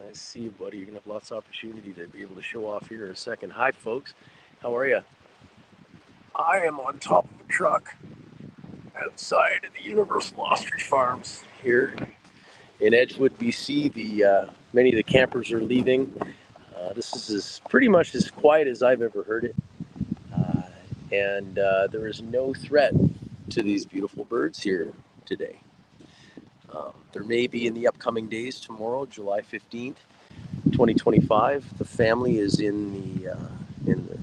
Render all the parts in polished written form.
I see you, buddy. You're gonna have lots of opportunity to be able to show off here in a second. Hi, folks. How are you? I am on top of a truck outside of the Universal Ostrich Farms here in Edgewood, BC. The many of the campers are leaving. This is pretty much as quiet as I've ever heard it, and there is no threat to these beautiful birds here today. There may be in the upcoming days. Tomorrow, July 15th. 2025. The family is in the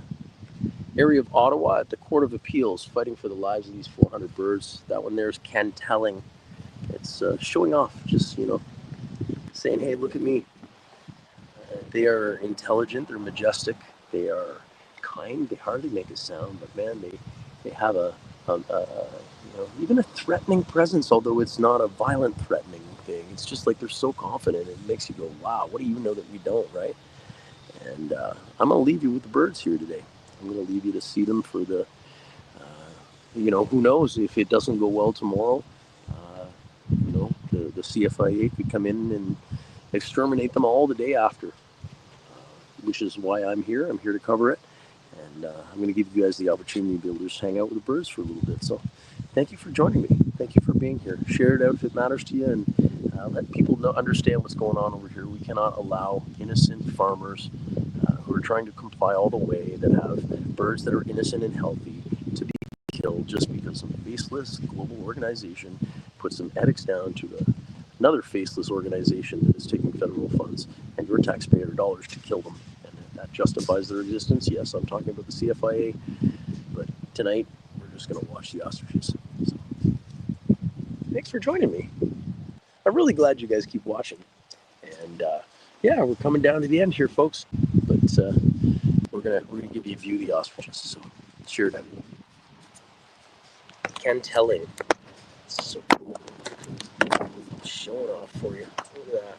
area of Ottawa at the Court of Appeals, fighting for the lives of these 400 birds. That one there is cantelling. It's showing off, just saying, "Hey, look at me." They are intelligent. They're majestic. They are kind. They hardly make a sound, but man, they have even a threatening presence. Although it's not a violent threatening thing. It's just like they're so confident. It makes you go, "Wow, what do you know that we don't?" Right? And I'm going to leave you with the birds here today. I'm going to leave you to see them for who knows if it doesn't go well tomorrow. The CFIA could come in and exterminate them all the day after, which is why I'm here. I'm here to cover it. And I'm going to give you guys the opportunity to be able to just hang out with the birds for a little bit. So thank you for joining me. Thank you for being here. Share it out if it matters to you, and let people understand what's going on over here. We cannot allow innocent farmers who are trying to comply all the way, that have birds that are innocent and healthy, to be killed just because some faceless global organization puts some edicts down to another faceless organization that is taking federal funds and your taxpayer dollars to kill them. And that justifies their existence. Yes, I'm talking about the CFIA, but tonight we're just going to watch the ostriches. So, thanks for joining me. I'm really glad you guys keep watching. And yeah, we're coming down to the end here, folks. But we're gonna give you a view of the ostriches. So share that. Cantelling. So cool. Showing off for you. Look at that.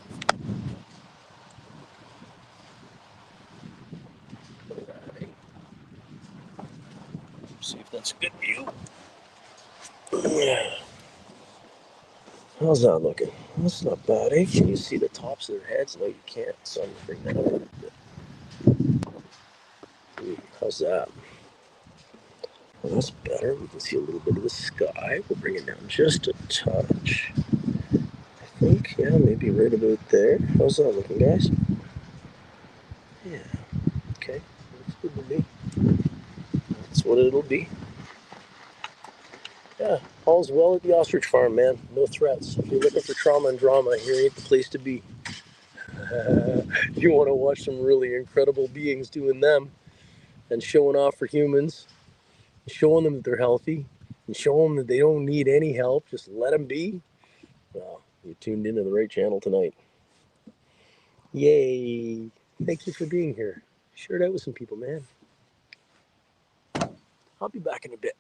Look at that, eh? See if that's a good view. Yeah. How's that looking? That's not bad, eh? Can you see the tops of their heads? No, you can't, so I'm gonna bring that up a little bit. How's that? Well, that's better. We can see a little bit of the sky. We'll bring it down just a touch. I think, yeah, maybe right about there. How's that looking, guys? Yeah. Okay. Looks good to me. That's what it'll be. Yeah. All's well at the ostrich farm, man. No threats. If you're looking for trauma and drama, here ain't the place to be. You want to watch some really incredible beings doing them and showing off for humans, showing them that they're healthy, and showing them that they don't need any help. Just let them be. Well, you tuned into the right channel tonight. Yay. Thank you for being here. Share it out with some people, man. I'll be back in a bit.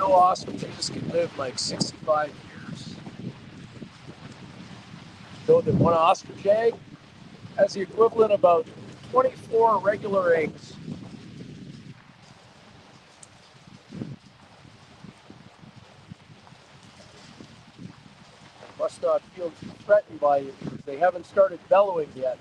know ostriches can live like 65 years. You know that one ostrich egg has the equivalent of about 24 regular eggs. Must not feel threatened by you because they haven't started bellowing yet.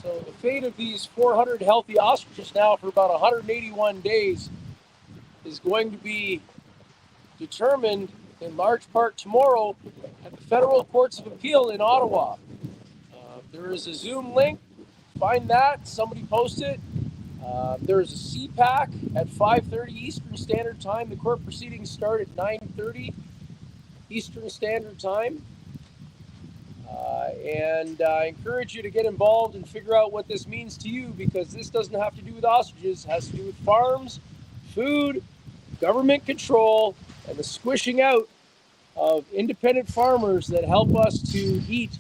So the fate of these 400 healthy ostriches now for about 181 days is going to be determined in large part tomorrow at the Federal Courts of Appeal in Ottawa. There is a Zoom link. Find that. Somebody post it. There is a CPAC at 5:30 Eastern Standard Time. The court proceedings start at 9:30 Eastern Standard Time. And I encourage you to get involved and figure out what this means to you, because this doesn't have to do with ostriches. It has to do with farms, food, government control, and the squishing out of independent farmers that help us to eat.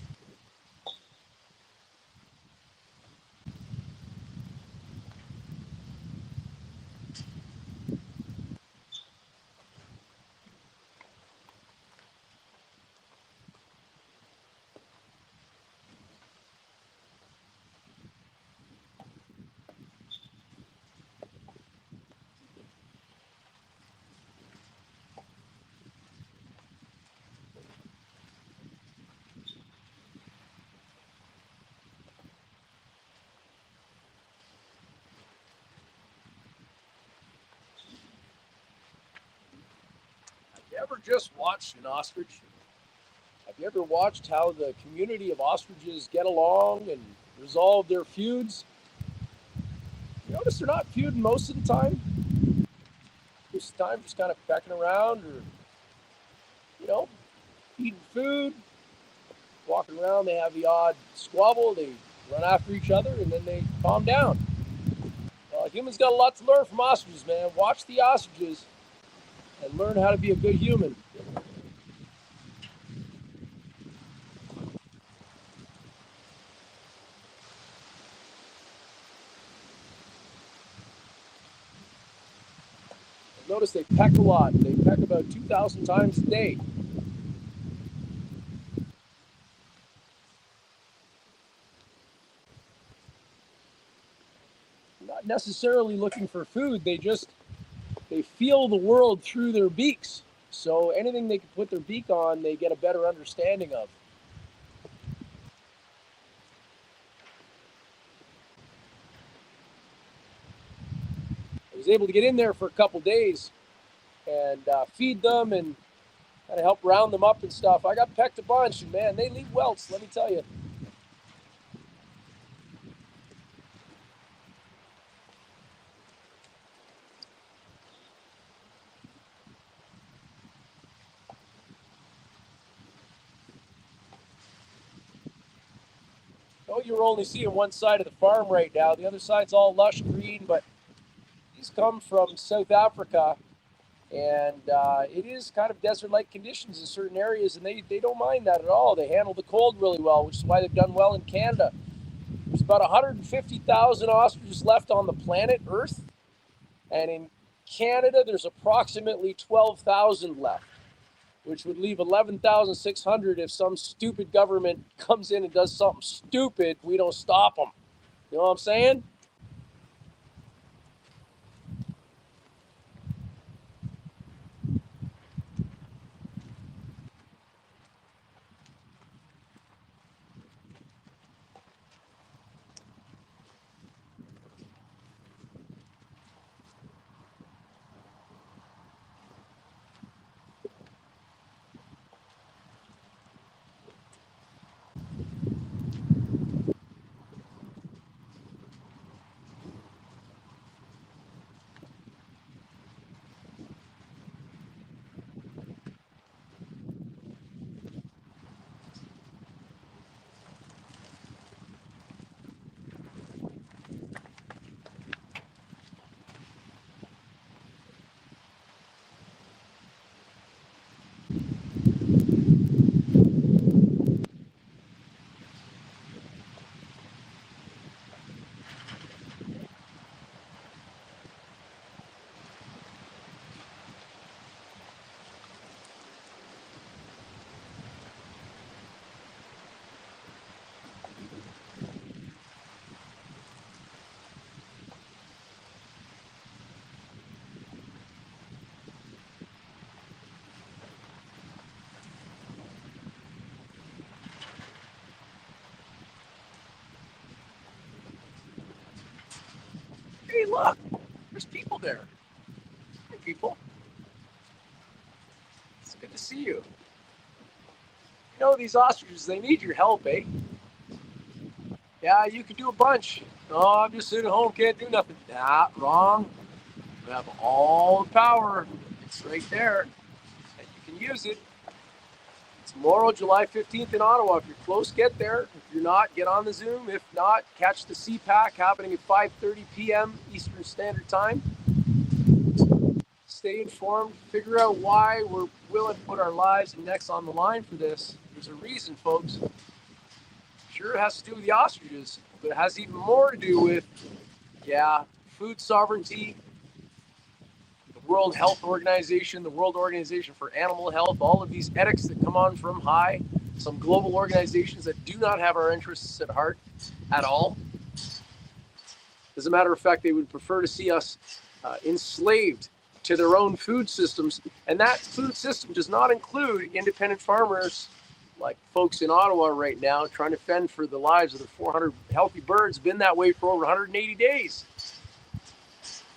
Have you ever just watched an ostrich? Have you ever watched how the community of ostriches get along and resolve their feuds? You notice they're not feuding most of the time. Most of the time, just kind of pecking around or, eating food, walking around. They have the odd squabble. They run after each other and then they calm down. Humans got a lot to learn from ostriches, man. Watch the ostriches and learn how to be a good human. Notice they peck a lot. They peck about 2,000 times a day. Not necessarily looking for food. They feel the world through their beaks. So anything they can put their beak on, they get a better understanding of. I was able to get in there for a couple days and feed them and kind of help round them up and stuff. I got pecked a bunch, and man, they leave welts, let me tell you. Oh, you're only seeing one side of the farm right now. The other side's all lush green, but these come from South Africa, and it is kind of desert-like conditions in certain areas, and they don't mind that at all. They handle the cold really well, which is why they've done well in Canada. There's about 150,000 ostriches left on the planet Earth, and in Canada there's approximately 12,000 left, which would leave 11,600 if some stupid government comes in and does something stupid. We don't stop them. You know what I'm saying? Hey, look, there's people there. Hey, people. It's good to see you. You know, these ostriches, they need your help, eh? Yeah, you can do a bunch. Oh, I'm just sitting at home, can't do nothing. Nah, wrong. You have all the power. It's right there, and you can use it. Tomorrow, July 15th in Ottawa. If you're close, get there. If you're not, get on the Zoom. If not, catch the CPAC happening at 5:30 p.m. Eastern Standard Time. Stay informed. Figure out why we're willing to put our lives and necks on the line for this. There's a reason, folks. Sure, it has to do with the ostriches, but it has even more to do with, food sovereignty, the World Health Organization, the World Organization for Animal Health, all of these edicts that come on from high, some global organizations that do not have our interests at heart at all. As a matter of fact, they would prefer to see us enslaved to their own food systems, and that food system does not include independent farmers like folks in Ottawa right now trying to fend for the lives of the 400 healthy birds. Been that way for over 180 days.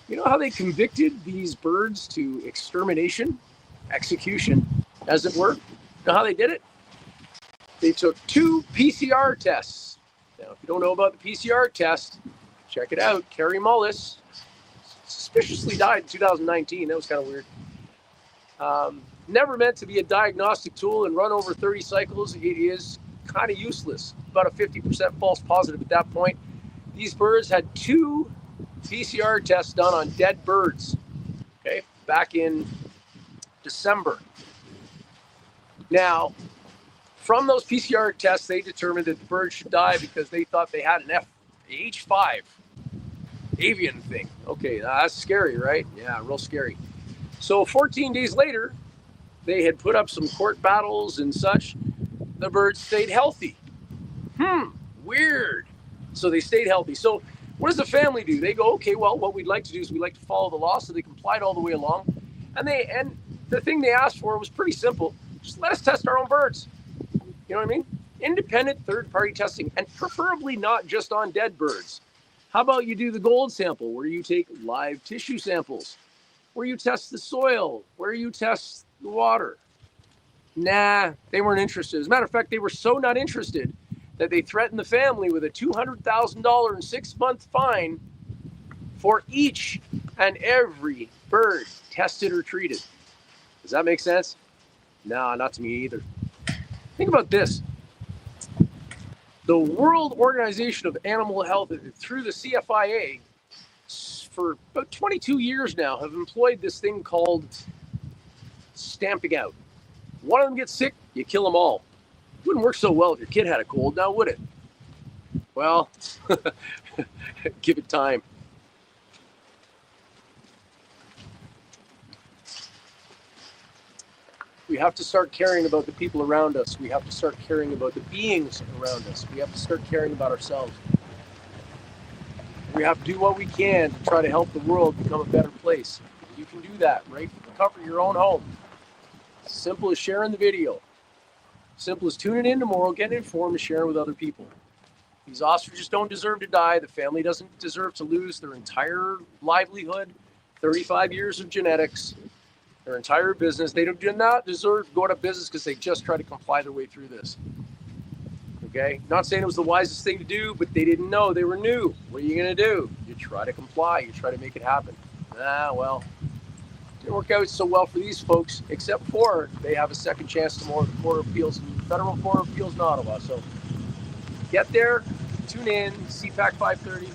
You know how they convicted these birds to extermination, execution, as it were? You know how they did it? They took 2 PCR tests. Now, if you don't know about the PCR test, check it out. Carrie Mullis suspiciously died in 2019. That was kind of weird. Never meant to be a diagnostic tool and run over 30 cycles. It is kind of useless. About a 50% false positive at that point. These birds had 2 PCR tests done on dead birds, okay, back in December. Now, from those PCR tests, they determined that the birds should die because they thought they had an H5 avian thing. Okay, that's scary, right? Yeah, real scary. So 14 days later, they had put up some court battles and such. The birds stayed healthy. Weird. So they stayed healthy. So what does the family do? They go, okay, well, what we'd like to do is we'd like to follow the law. So they complied all the way along. And the thing they asked for was pretty simple. Just let us test our own birds. You know what I mean? Independent third-party testing, and preferably not just on dead birds. How about you do the gold sample, where you take live tissue samples, where you test the soil, where you test the water? Nah, they weren't interested. As a matter of fact, they were so not interested that they threatened the family with a $200,000 and 6-month fine for each and every bird tested or treated. Does that make sense? No, not to me either. Think about this. The World Organization of Animal Health, through the CFIA, for about 22 years now, have employed this thing called stamping out. One of them gets sick, you kill them all. Wouldn't work so well if your kid had a cold, now would it? Well, give it time. We have to start caring about the people around us. We have to start caring about the beings around us. We have to start caring about ourselves. We have to do what we can to try to help the world become a better place. You can do that right from the comfort of your own home. Simple as sharing the video. Simple as tuning in tomorrow, getting informed, and sharing with other people. These ostriches don't deserve to die. The family doesn't deserve to lose their entire livelihood, 35 years of genetics, their entire business. They do not deserve to go out of business because they just try to comply their way through this. Okay? Not saying it was the wisest thing to do, but they didn't know. They were new. What are you going to do? You try to comply. You try to make it happen. Well, it didn't work out so well for these folks, except for they have a second chance tomorrow at the Court of Appeals, Federal Court of Appeals in Ottawa. So get there, tune in, CPAC 5:30.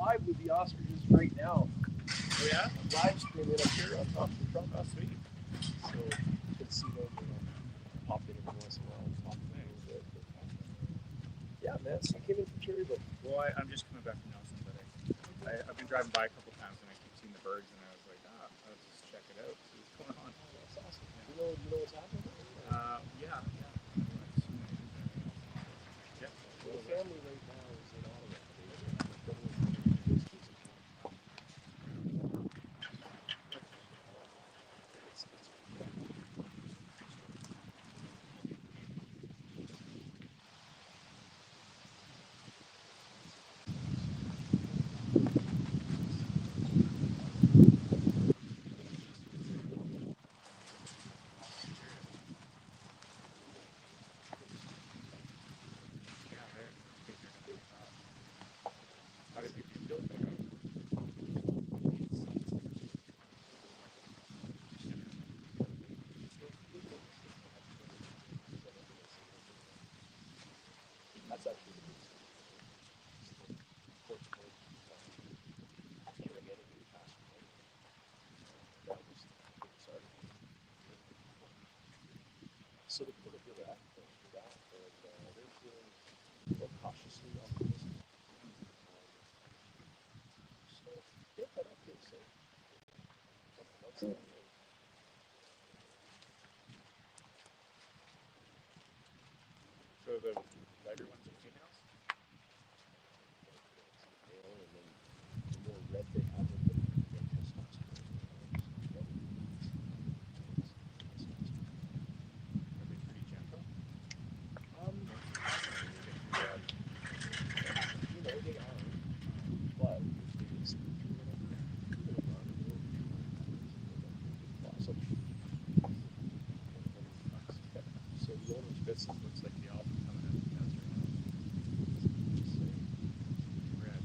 live with the ostriches right now. Oh yeah? Live streaming up here on top of the truck. Oh sweet. So you can see them, pop in every once in a while and talk to them a bit. But, yeah, man, so I came in from Cherryville. Well, I'm just coming back from Nelson, but I've been driving by a couple times and I keep seeing the birds and I was like, I'll just check it out, see what's going on. That's awesome. Yeah. You know what's happening? Yeah. Yeah. Well, the family right now is in Ottawa. How did you feel? That's actually the biggest thing. Unfortunately, I can't really get it any faster. That was the biggest argument. So to put a bit of effort into that, and they're feeling cautiously optimistic. So yeah, that I feel safe. That's the thing. So the lighter ones are females? Male, and then the more red they have, the more testosterone. Are they pretty gentle? They are, but it's awesome. So the owner's business looks like the album coming out of the house right now. Red.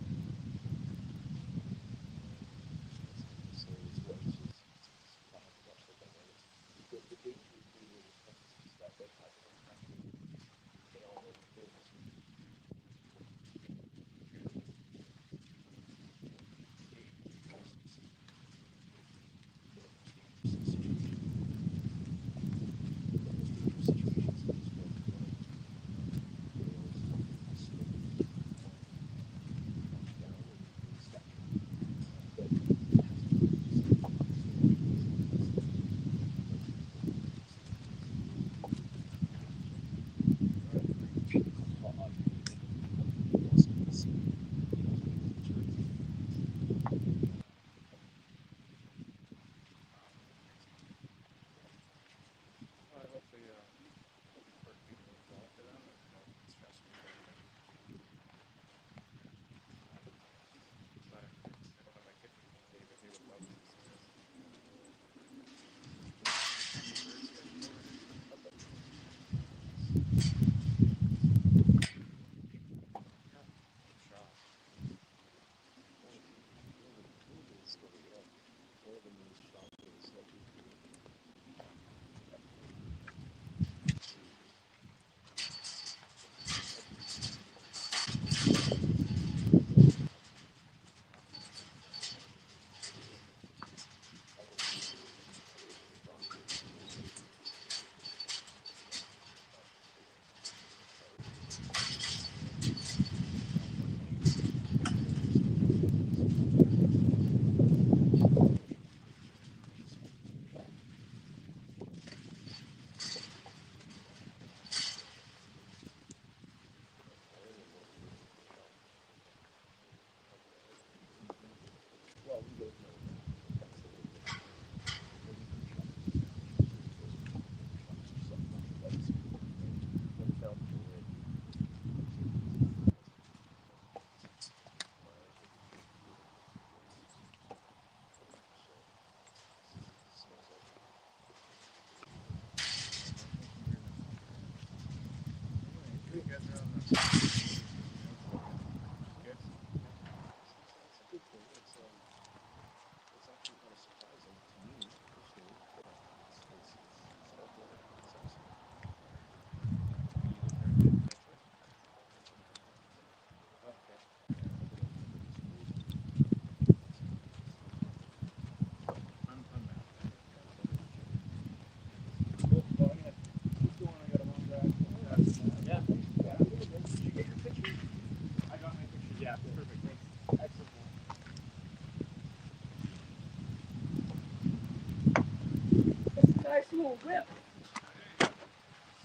dual whip.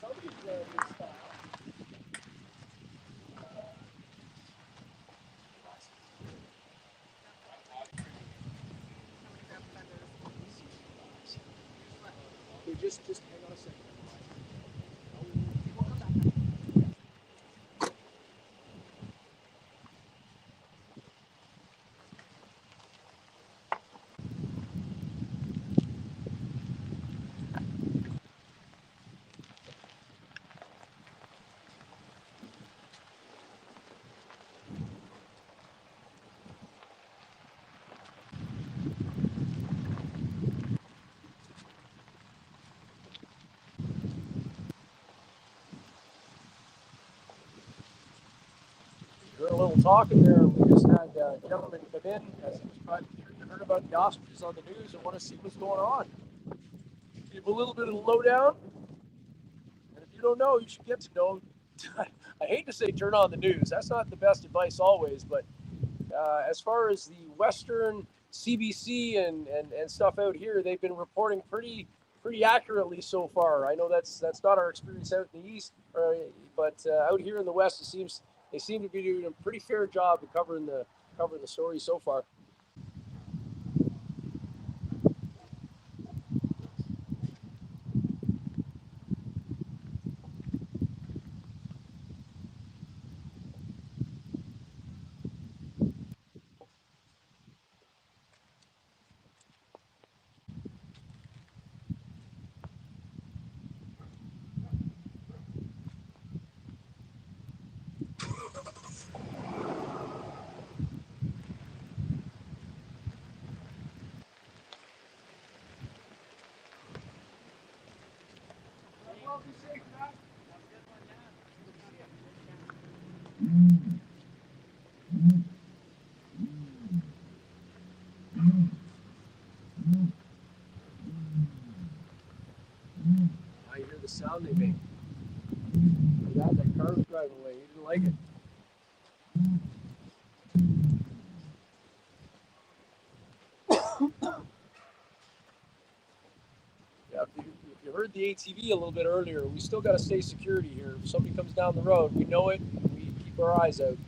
Somebody's wearing this style. Okay, just hang on a second. Doing a little talking there. We just had a gentleman come in as he was driving through. You heard about the ostriches on the news and want to see what's going on. Give a little bit of the lowdown. And if you don't know, you should get to know. I hate to say turn on the news. That's not the best advice always, but as far as the Western CBC and stuff out here, they've been reporting pretty accurately so far. I know that's not our experience out in the East, but out here in the West, they seem to be doing a pretty fair job of covering the story so far. I hear the sound they make. That car was driving away. He didn't like it. Yeah, if you heard the ATV a little bit earlier, we still got to stay security here. If somebody comes down the road, we know it. We keep our eyes out.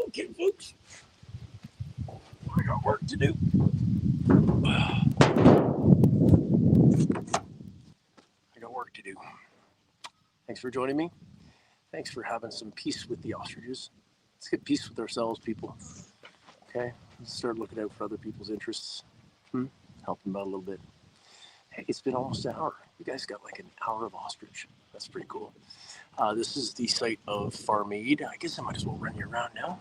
Okay, folks, I got work to do. I got work to do. Thanks for joining me. Thanks for having some peace with the ostriches. Let's get peace with ourselves, people. Okay? Let's start looking out for other people's interests. Help them out a little bit. Hey, it's been almost an hour. You guys got like an hour of ostrich. That's pretty cool. This is the site of Farm Aid. I guess I might as well run you around now.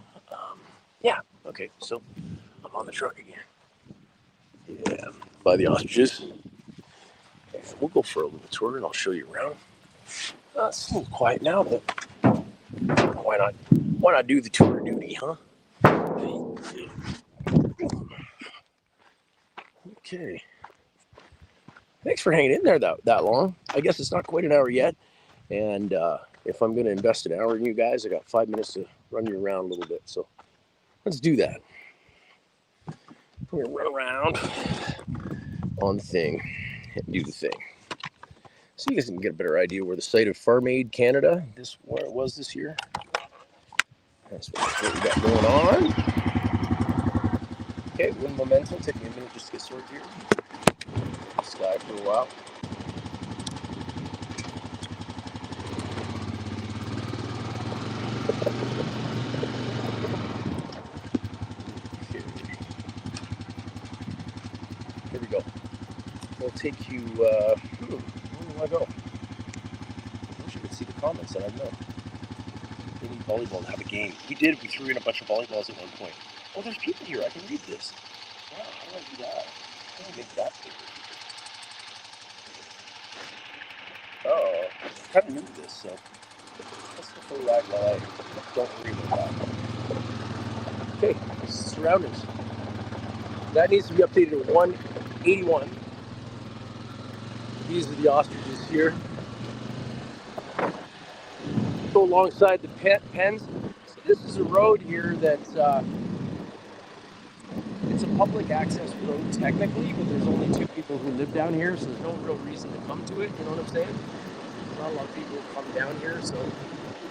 Yeah, okay, so I'm on the truck again. Yeah, by the ostriches. Okay, we'll go for a little tour and I'll show you around. It's a little quiet now, but why not? Why not do the tour duty, huh? Okay. Thanks for hanging in there that long. I guess it's not quite an hour yet. And if I'm going to invest an hour in you guys, I got 5 minutes to run you around a little bit. So let's do that. We're going to run around on the thing and do the thing. So you guys can get a better idea where the site of Farm Aid Canada, where it was this year. That's what we got going on. Okay, wind momentum. Take me a minute just to get sorted here. Sky for a while. Okay. Here we go. We'll take you. Where do I go? I wish you could see the comments. I don't know. We need volleyball to have a game. We threw in a bunch of volleyballs at one point. Oh, there's people here. I can read this. Wow, how do I do that? How do I make that bigger? Oh, I'm kind of new to this, so let's go for a ride while I don't worry about that. Okay, surroundings. That needs to be updated to 181. These are the ostriches here. Go alongside the pens. So this is a road here that's it's a public access road technically, but there's only 2 people who live down here, so there's no real reason to come to it. You know what I'm saying? There's not a lot of people who come down here, so we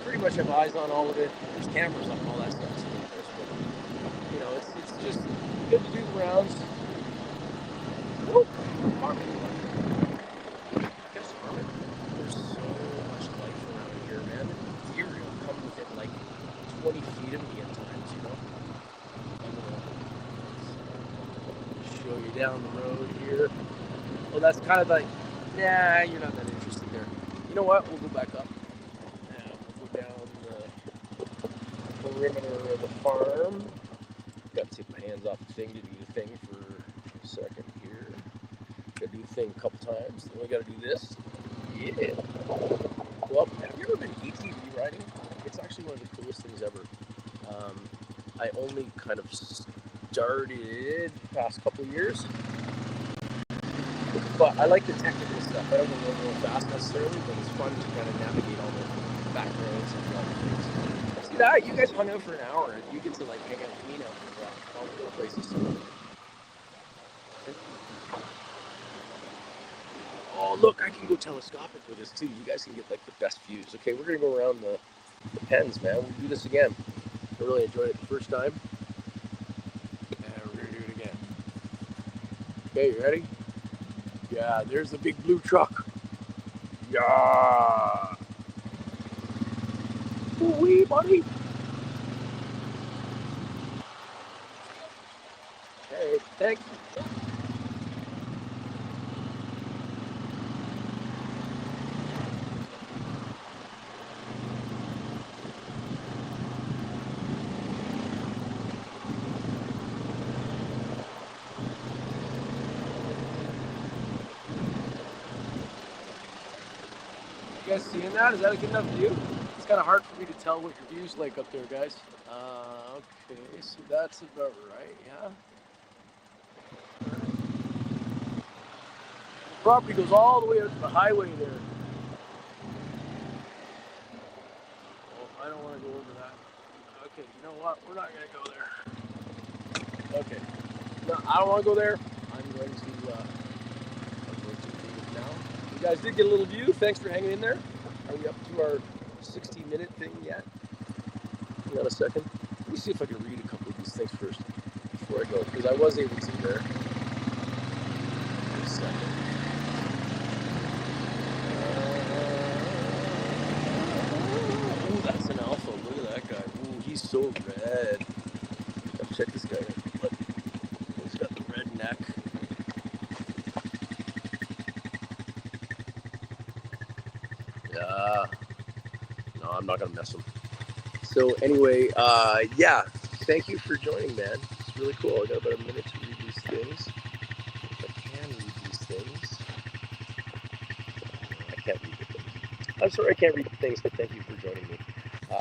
pretty much have eyes on all of it. There's cameras up and all that stuff. So you know, it's just good to do the rounds. Whoa, farming. Guess farming. There's so much life around here, man. Deer will come within like 20 feet of me at times, you know. Show you down the road here. Well, that's kind of like, nah, you're not that interested there. You know what? We'll go back up. We'll go down the perimeter of the farm. Got to take my hands off the thing to do the thing for a second here. Got to do the thing a couple times. Then we got to do this. Yeah. Well, have you ever been ATV riding? It's actually one of the coolest things ever. I only kind of started the past couple of years. But I like the technical stuff. I don't go real fast necessarily, but it's fun to kind of navigate all the back roads and all the things. See that? You guys hung out for an hour, and you get to like hang out with me now for all the little places. Oh, look, I can go telescopic with this too. You guys can get like the best views. Okay, we're gonna go around the pens, man. We'll do this again. I really enjoyed it the first time, and we're gonna do it again. Okay, you ready? Yeah, there's the big blue truck. Yeah. Wee, buddy. Hey, thanks. You guys seeing that? Is that a good enough view? It's kind of hard for me to tell what your view's like up there, guys. Okay, so that's about right, yeah. The property goes all the way out to the highway there. Oh, I don't want to go over that. Okay, you know what? We're not going to go there. Okay. No, I don't want to go there. I'm going to leave it now. You guys did get a little view. Thanks for hanging in there. Are we up to our 60-minute thing yet? Hang on a second. Let me see if I can read a couple of these things first before I go, because I was able to there. Wait a second. Oh, that's an alpha. Look at that guy. Ooh, he's so red. Gotta check this guy out. Look, he's got the red neck. Yeah. No, I'm not gonna mess him. So anyway, yeah. Thank you for joining, man. It's really cool. I got about a minute to read these things. If I can read these things. I can't read the things. I'm sorry I can't read the things, but thank you for joining me.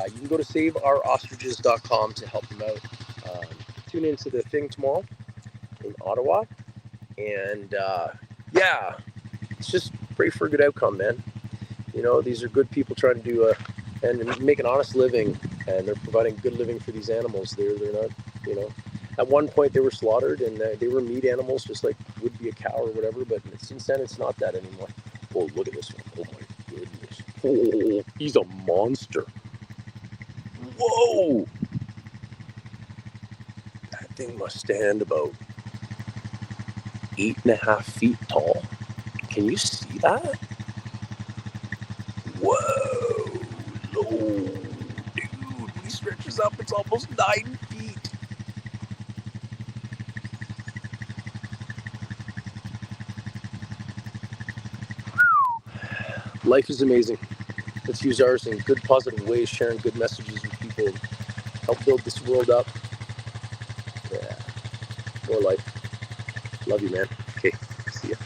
You can go to saveourostriches.com to help them out. Tune into the thing tomorrow in Ottawa. And yeah, it's just pray for a good outcome, man. You know, these are good people trying to do and make an honest living, and they're providing good living for these animals. They're not, you know, at one point they were slaughtered and they were meat animals, just like would be a cow or whatever. But since then, it's not that anymore. Oh, look at this one! Oh my goodness! Oh, he's a monster! Whoa! That thing must stand about 8.5 feet tall. Can you see that? Whoa! No, dude! When he stretches up, it's almost 9 feet. Life is amazing. Let's use ours in good, positive ways, sharing good messages with people, help build this world up. Yeah, more life. Love you, man. Okay, see ya.